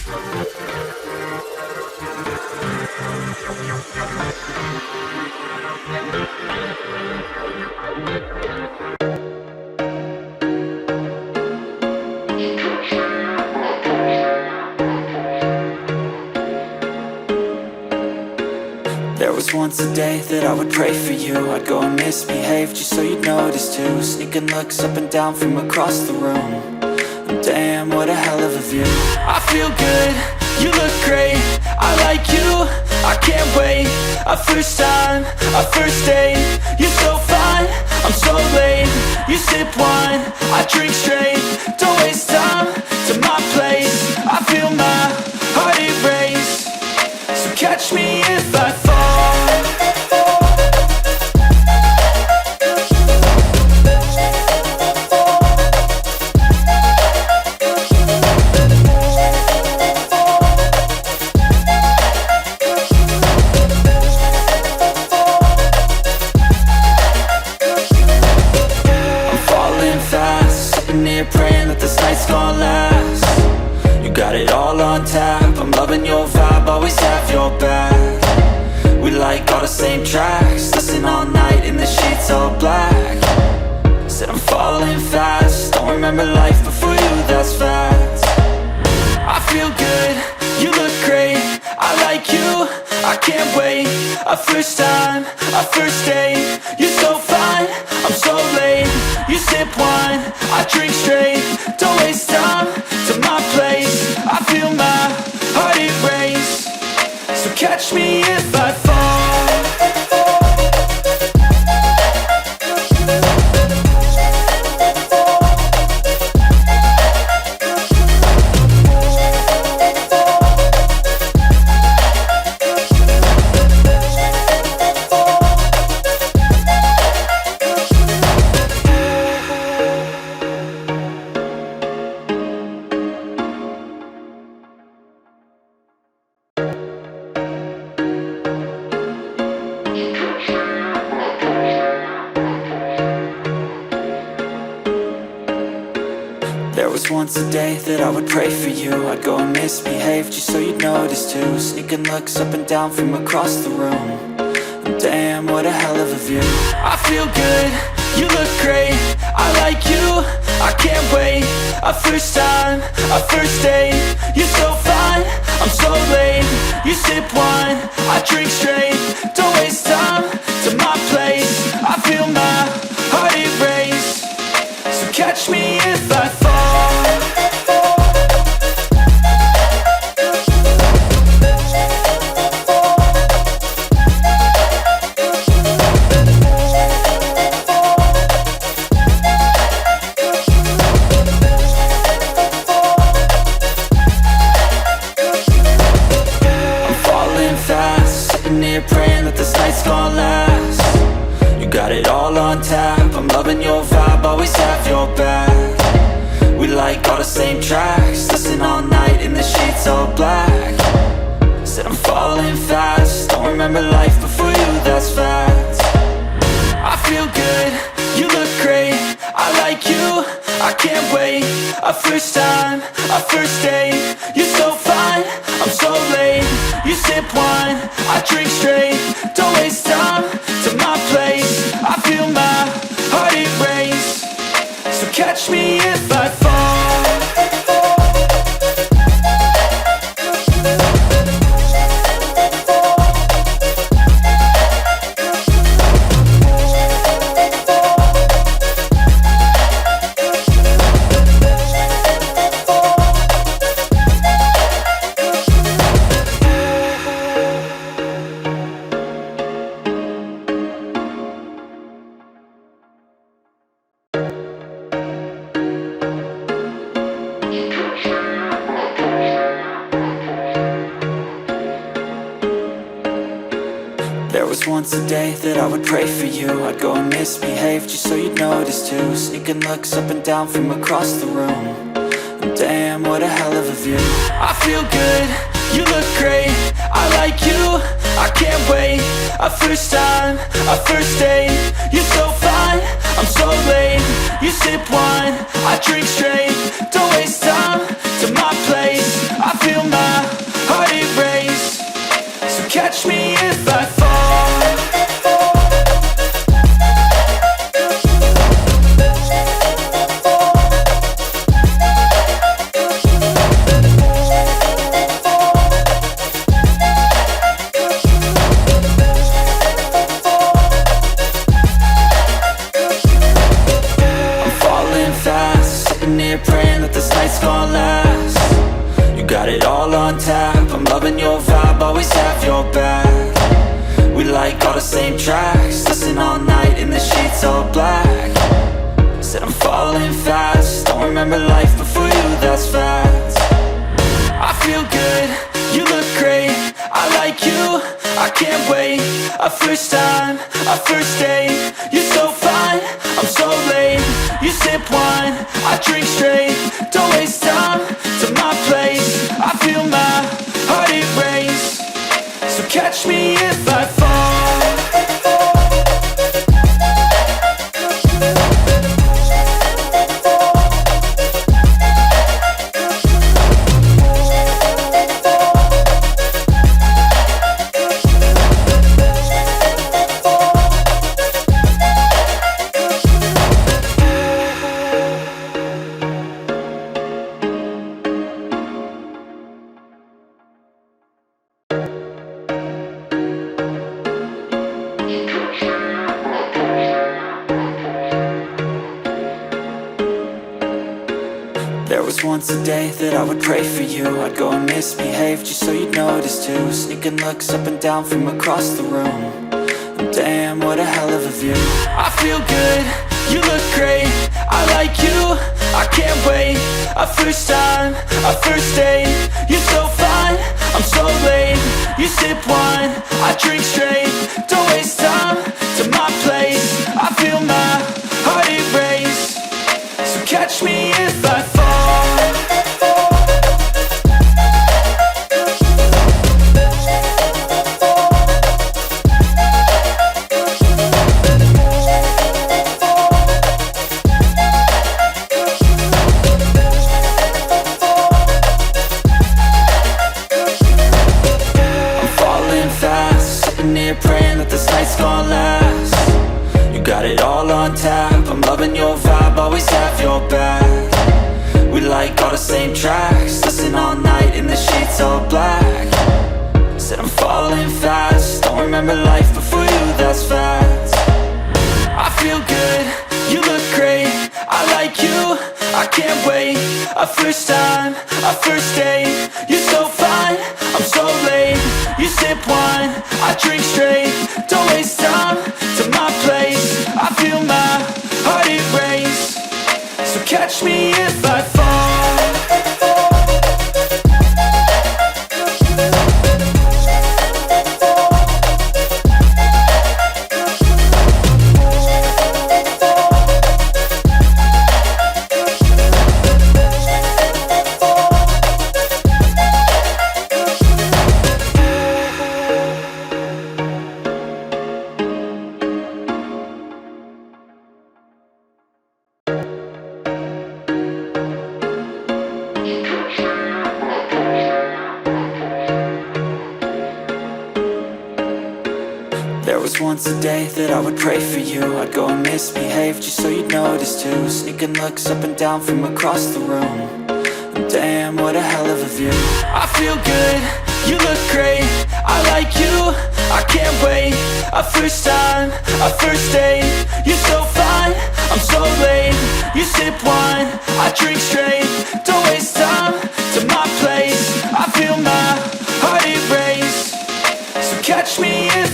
There was once a day that I would pray for you. I'd go and misbehave just so you'd notice too. Sneaking looks up and down from across the room. And damn, what a hell of a view. I feel good, you look great, I like you, I can't wait. A first time, a first date, you're so fine, I'm so late. You sip wine, I drink straight, don't waste time to my place. I feel my heart erase, so catch me if I fall. Praying that this night's gonna last. You got it all on tap, I'm loving your vibe, always have your back. We like all the same tracks, listen all night in the sheets all black. Said I'm falling fast, don't remember life before you, that's fact. I feel good, you look great, I like you, I can't wait. A first time, a first date, you're so fine, I'm so late. You sip wine, I drink straight, don't waste time to my place. I feel my heart erase, so catch me if I fall. There was once a day that I would pray for you. I'd go and misbehave just so you'd notice too. Sneaking looks up and down from across the room. And damn, what a hell of a view. I feel good, you look great, I like you, I can't wait. A first time, a first date, you're so fine, I'm so late. You sip wine, I drink straight, don't waste time to my place. I feel my heart erase, so catch me if I fall. Praying that this night's gonna last. You got it all on tap, I'm loving your vibe, always have your back. We like all the same tracks, listen all night in the sheets all black. Said I'm falling fast, don't remember life before you, that's fact. I feel good, you look great, I like you, I can't wait. A first time, a first date, you're so fine, I'm so late. You sip wine, I drink straight, don't waste time to my place. I feel my heart erase, so catch me if I fall. There was once a day that I would pray for you. I'd go and misbehave just so you'd notice too. Sneaking looks up and down from across the room. And damn, what a hell of a view. I feel good, you look great, I like you, I can't wait. A first time, a first date, you're so fine, I'm so late. You sip wine, I drink straight, don't waste time to my place. I feel my got it all on tap. I'm loving your vibe, always have your back. We like all the same tracks, listen all night in the sheets all black. Said I'm falling fast, don't remember life before you, that's fact. I feel good, you look great, I like you, I can't wait. A first time, a first date, you're so fine, I'm so late. You sip wine, I drink straight, don't waste time to my place. I feel my heart it race, so catch me if I fall. There was once a day that I would pray for you. I'd go and misbehave just so you'd notice too. Sneaking looks up and down from across the room. And damn, what a hell of a view. I feel good, you look great, I like you, I can't wait. A first time, a first date, you're so fine, I'm so late. You sip wine, I drink straight, don't waste time to my place. I feel my heart it race, so catch me if I fall. Praying that this night's gonna last. You got it all on tap, I'm loving your vibe, always have your back. We like all the same tracks, listen all night in the sheets all black. Said I'm falling fast, don't remember life before you, that's fact. I feel good, you look great, I like you, I can't wait. A first time, a first date, you're so fine, I'm so late. You sip wine, I drink straight, don't waste time to my place. I feel my heart it race, so catch me if I fall. There was once a day that I would pray for you. I'd go and misbehave just so you'd notice too. Sneaking looks up and down from across the room. And damn, what a hell of a view. I feel good, you look great, I like you, I can't wait. A first time, a first date, you're so fine, I'm so late. You sip wine, I drink straight, don't waste time to my place. I feel my heart it race, so catch me in